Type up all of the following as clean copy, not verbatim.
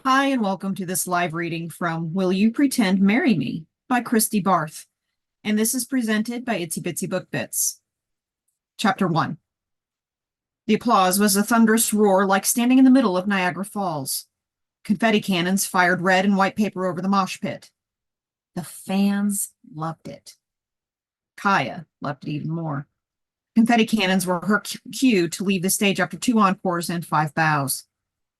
Hi, and welcome to this live reading from Will You Pretend Marry Me by Christi Barth. And this is presented by Itsy Bitsy Book Bits. Chapter 1. The applause was a thunderous roar like standing in the middle of Niagara Falls. Confetti cannons fired red and white paper over the mosh pit. The fans loved it. Kaia loved it even more. Confetti cannons were her cue to leave the stage after 2 encores and 5 bows.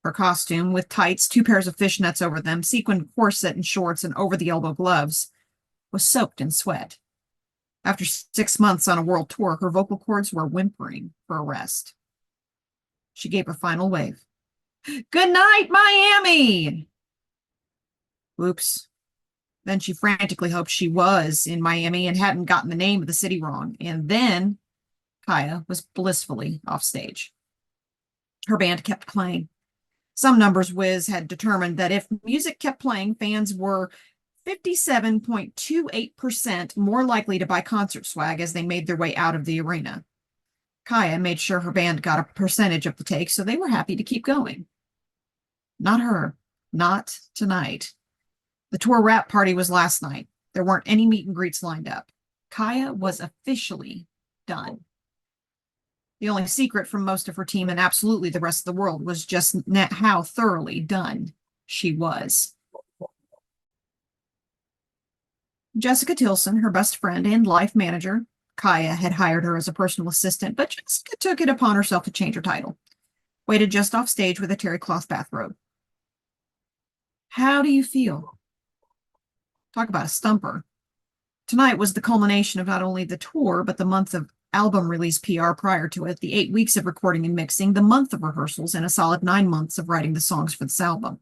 Her costume, with tights, 2 pairs of fishnets over them, sequined corset and shorts, and over-the-elbow gloves, was soaked in sweat. After 6 months on a world tour, her vocal cords were whimpering for a rest. She gave a final wave. "Good night, Miami!" Oops. Then she frantically hoped she was in Miami and hadn't gotten the name of the city wrong. And then Kaia was blissfully off stage. Her band kept playing. Some numbers whiz had determined that if music kept playing, fans were 57.28% more likely to buy concert swag as they made their way out of the arena. Kaia made sure her band got a percentage of the take, so they were happy to keep going. Not her. Not tonight. The tour wrap party was last night. There weren't any meet and greets lined up. Kaia was officially done. The only secret from most of her team and absolutely the rest of the world was just how thoroughly done she was. Jessica Tilson, her best friend and life manager, Kaia had hired her as a personal assistant, but Jessica took it upon herself to change her title. Waited just off stage with a terry cloth bathrobe. "How do you feel?" Talk about a stumper. Tonight was the culmination of not only the tour, but the month of album release PR prior to it, the 8 weeks of recording and mixing, the month of rehearsals, and a solid 9 months of writing the songs for this album,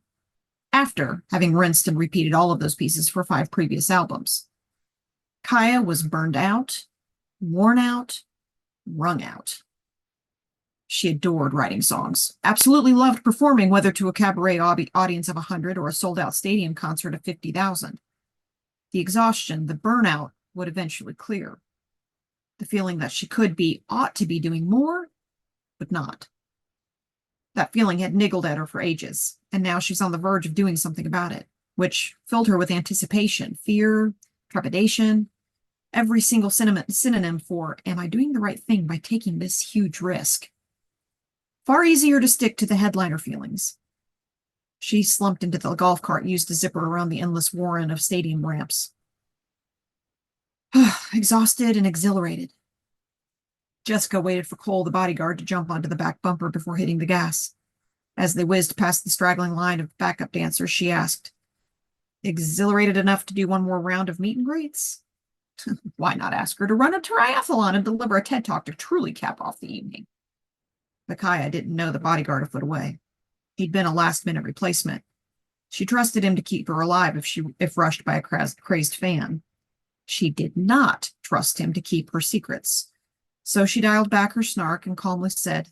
after having rinsed and repeated all of those pieces for 5 previous albums. Kaia was burned out, worn out, wrung out. She adored writing songs, absolutely loved performing, whether to a cabaret audience of 100 or a sold-out stadium concert of 50,000. The exhaustion, the burnout would eventually clear. The feeling that she ought to be doing more, but not. That feeling had niggled at her for ages, and now she's on the verge of doing something about it, which filled her with anticipation, fear, trepidation, every single synonym for, am I doing the right thing by taking this huge risk? Far easier to stick to the headliner feelings. She slumped into the golf cart used to zip her around the endless warren of stadium ramps. Exhausted and exhilarated. Jessica waited for Cole, the bodyguard, to jump onto the back bumper before hitting the gas. As they whizzed past the straggling line of backup dancers, she asked, "Exhilarated enough to do one more round of meet and greets?" Why not ask her to run a triathlon and deliver a TED Talk to truly cap off the evening? But Kaia didn't know the bodyguard a foot away. He'd been a last-minute replacement. She trusted him to keep her alive if rushed by a crazed fan. She did not trust him to keep her secrets. So she dialed back her snark and calmly said,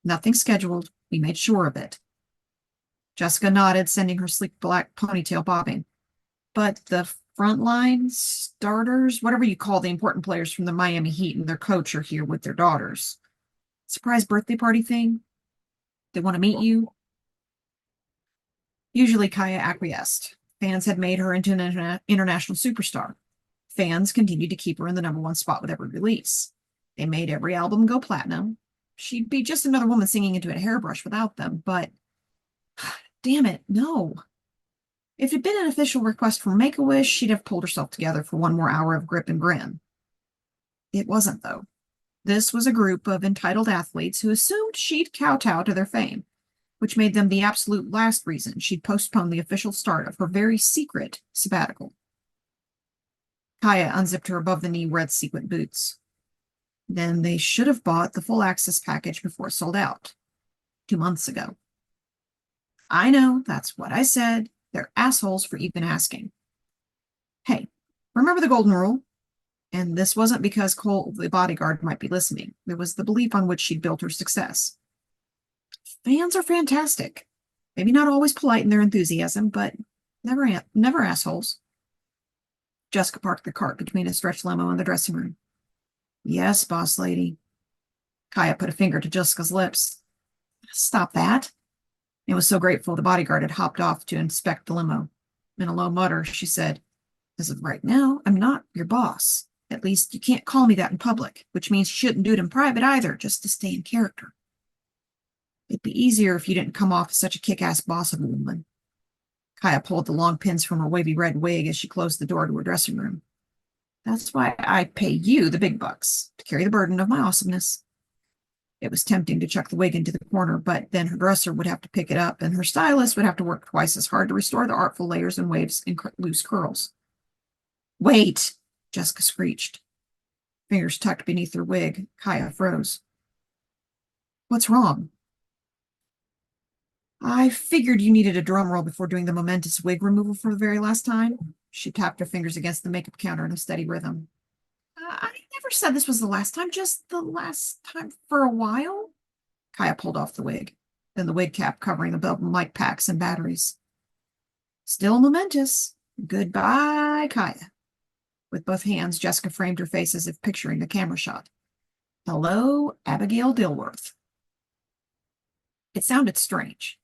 "Nothing scheduled. We made sure of it." Jessica nodded, sending her sleek black ponytail bobbing. But the frontline starters, whatever you call the important players from the Miami Heat and their coach, are here with their daughters. Surprise birthday party thing? They want to meet you? Usually Kaia acquiesced. Fans had made her into an international superstar. Fans continued to keep her in the #1 spot with every release. They made every album go platinum. She'd be just another woman singing into a hairbrush without them, but damn it, no. If it had been an official request from Make-A-Wish, she'd have pulled herself together for one more hour of grip and grin. It wasn't, though. This was a group of entitled athletes who assumed she'd kowtow to their fame, which made them the absolute last reason she'd postpone the official start of her very secret sabbatical. Kaia unzipped her above-the-knee red sequin boots. Then they should have bought the full access package before it sold out 2 months ago. I know, that's what I said. They're assholes for even asking. Hey, remember the golden rule? And this wasn't because Cole, the bodyguard, might be listening. It was the belief on which she'd built her success. Fans are fantastic. Maybe not always polite in their enthusiasm, but never assholes. Jessica parked the cart between a stretch limo and the dressing room. "Yes, boss lady." Kaia put a finger to Jessica's lips. "Stop that." and was so grateful the bodyguard had hopped off to inspect the limo. In a low mutter, she said, "As of right now, I'm not your boss. At least you can't call me that in public, which means you shouldn't do it in private either, just to stay in character. It'd be easier if you didn't come off as such a kick-ass boss of a woman." Kaia pulled the long pins from her wavy red wig as she closed the door to her dressing room. "That's why I pay you the big bucks, to carry the burden of my awesomeness." It was tempting to chuck the wig into the corner, but then her dresser would have to pick it up, and her stylist would have to work twice as hard to restore the artful layers and waves and loose curls. "Wait!" Jessica screeched. Fingers tucked beneath her wig, Kaia froze. "What's wrong?" "I figured you needed a drum roll before doing the momentous wig removal for the very last time." She tapped her fingers against the makeup counter in a steady rhythm. "I never said this was the last time, just the last time for a while." Kaia pulled off the wig, then the wig cap covering the belt mic packs and batteries. "Still momentous. Goodbye, Kaia." With both hands, Jessica framed her face as if picturing the camera shot. "Hello, Abigail Dilworth." It sounded strange.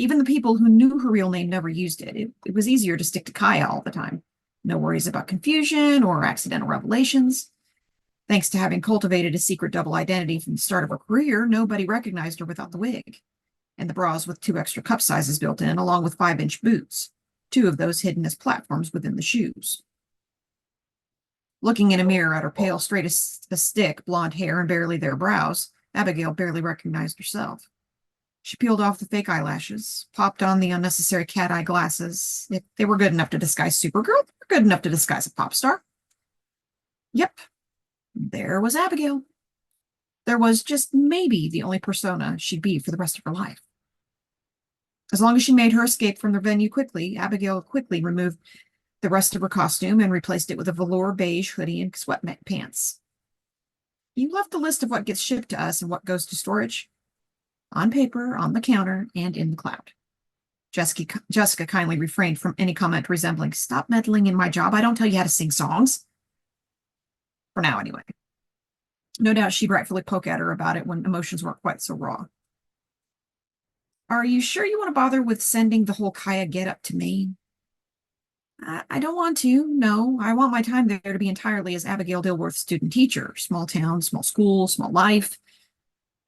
Even the people who knew her real name never used it. It was easier to stick to Kaia all the time. No worries about confusion or accidental revelations. Thanks to having cultivated a secret double identity from the start of her career, nobody recognized her without the wig. And the bras with 2 extra cup sizes built in, along with 5-inch boots, 2 of those hidden as platforms within the shoes. Looking in a mirror at her pale, straight as a stick, blonde hair and barely there brows, Abigail barely recognized herself. She peeled off the fake eyelashes, popped on the unnecessary cat eye glasses. If they were good enough to disguise Supergirl, they were good enough to disguise a pop star. Yep, there was Abigail. There was just maybe the only persona she'd be for the rest of her life. As long as she made her escape from the venue quickly, Abigail quickly removed the rest of her costume and replaced it with a velour beige hoodie and sweatpants. "You left a list of what gets shipped to us and what goes to storage?" "On paper, on the counter, and in the cloud." Jessica kindly refrained from any comment resembling, "Stop meddling in my job. I don't tell you how to sing songs." For now, anyway. No doubt she'd rightfully poke at her about it when emotions weren't quite so raw. "Are you sure you want to bother with sending the whole Kaia get-up to Maine?" I don't want to. No, I want my time there to be entirely as Abigail Dilworth, student teacher. Small town, small school, small life.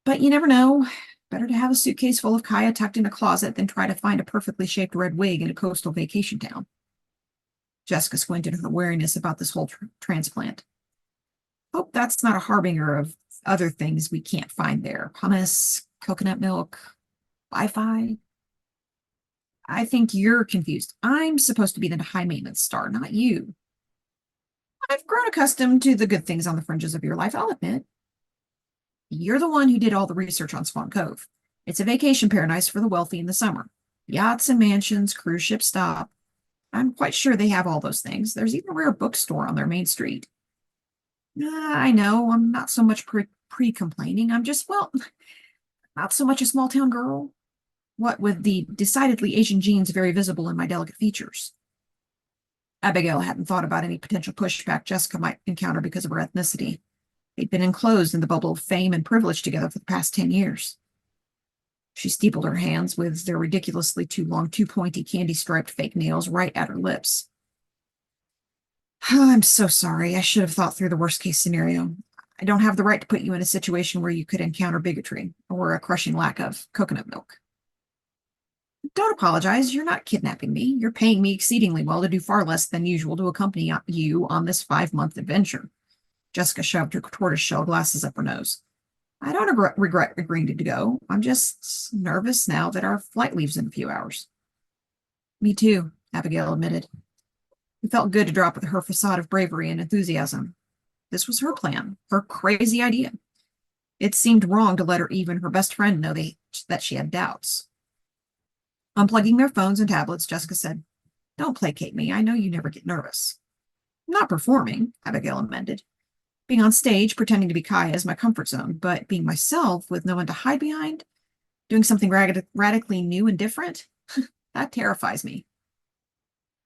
But you never know. Better to have a suitcase full of Kaia tucked in a closet than try to find a perfectly shaped red wig in a coastal vacation town." Jessica squinted her wariness about this whole transplant. "Hope that's not a harbinger of other things we can't find there. Hummus, coconut milk, Wi-Fi." "I think you're confused. I'm supposed to be the high maintenance star, not you." "I've grown accustomed to the good things on the fringes of your life, I'll admit." "You're the one who did all the research on Swan Cove. It's a vacation paradise for the wealthy in the summer. Yachts and mansions, cruise ship stop. I'm quite sure they have all those things. There's even a rare bookstore on their main street." I know. I'm not so much pre-complaining. I'm just, well, not so much a small town girl. What with the decidedly Asian genes very visible in my delicate features." Abigail hadn't thought about any potential pushback Jessica might encounter because of her ethnicity. They'd been enclosed in the bubble of fame and privilege together for the past 10 years. She steepled her hands with their ridiculously too long, too pointy, candy-striped fake nails right at her lips. "I'm so sorry. I should have thought through the worst-case scenario. I don't have the right to put you in a situation where you could encounter bigotry or a crushing lack of coconut milk." "Don't apologize. You're not kidnapping me. You're paying me exceedingly well to do far less than usual to accompany you on this 5-month adventure." Jessica shoved her tortoiseshell glasses up her nose. "I don't regret agreeing to go. I'm just nervous now that our flight leaves in a few hours." "Me too," Abigail admitted. It felt good to drop her facade of bravery and enthusiasm. This was her plan, her crazy idea. It seemed wrong to let even her best friend know that she had doubts. Unplugging their phones and tablets, Jessica said, "Don't placate me. I know you never get nervous." "I'm not performing," Abigail amended. "Being on stage, pretending to be Kaia is my comfort zone, but being myself with no one to hide behind, doing something radically new and different, that terrifies me."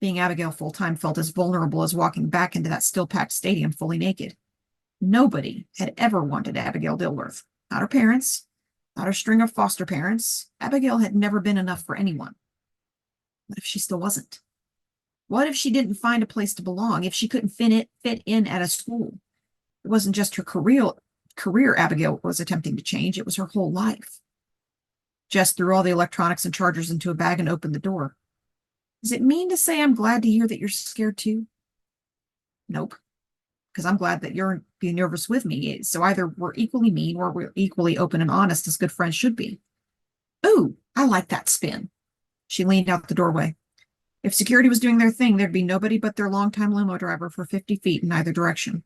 Being Abigail full-time felt as vulnerable as walking back into that still-packed stadium fully naked. Nobody had ever wanted Abigail Dilworth. Not her parents, Not a string of foster parents. Abigail had never been enough for anyone. What if she still wasn't? What if she didn't find a place to belong? If she couldn't fit in at a school? It wasn't just her career Abigail was attempting to change. It was her whole life. Jess threw all the electronics and chargers into a bag and opened the door. Is it mean to say I'm glad to hear that you're scared too? Nope. Because I'm glad that you're being nervous with me. So either we're equally mean or we're equally open and honest as good friends should be. Ooh, I like that spin. She leaned out the doorway. If security was doing their thing, there'd be nobody but their longtime limo driver for 50 feet in either direction.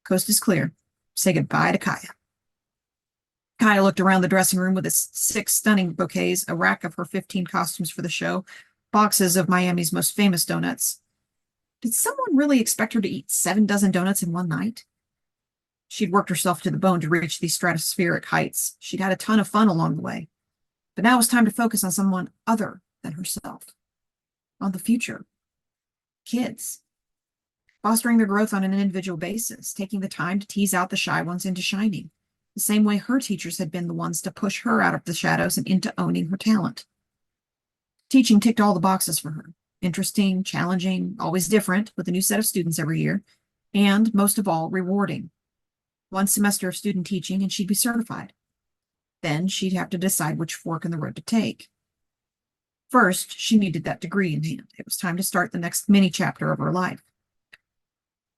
Coast is clear. Say goodbye to Kaia. Kaia looked around the dressing room with its 6 stunning bouquets, a rack of her 15 costumes for the show, boxes of Miami's most famous donuts. Did someone really expect her to eat 7 dozen donuts in one night? She'd worked herself to the bone to reach these stratospheric heights. She'd had a ton of fun along the way. But now it was time to focus on someone other than herself. On the future. Kids. Fostering their growth on an individual basis, taking the time to tease out the shy ones into shining, the same way her teachers had been the ones to push her out of the shadows and into owning her talent. Teaching ticked all the boxes for her. Interesting, challenging, always different, with a new set of students every year, and, most of all, rewarding. 1 semester of student teaching and she'd be certified. Then she'd have to decide which fork in the road to take. First, she needed that degree in hand. It was time to start the next mini chapter of her life.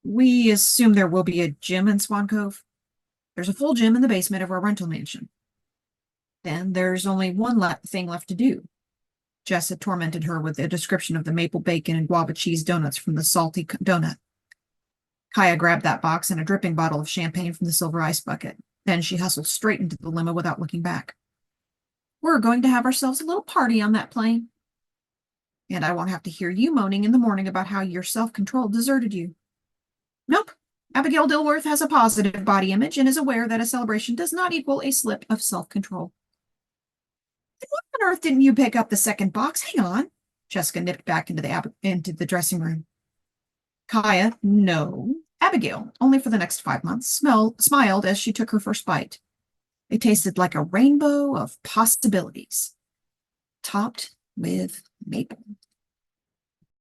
We assume there will be a gym in Swan Cove. There's a full gym in the basement of our rental mansion. Then there's only one thing left to do. Jess had tormented her with a description of the maple bacon and guava cheese donuts from the salty donut. Kaia grabbed that box and a dripping bottle of champagne from the silver ice bucket. Then she hustled straight into the limo without looking back. We're going to have ourselves a little party on that plane. And I won't have to hear you moaning in the morning about how your self-control deserted you. Nope. Abigail Dilworth has a positive body image and is aware that a celebration does not equal a slip of self-control. What on earth didn't you pick up the second box? Hang on. Jessica nipped back into the dressing room. Kaia, no. Abigail, only for the next 5 months, smiled as she took her first bite. It tasted like a rainbow of possibilities, topped with maple.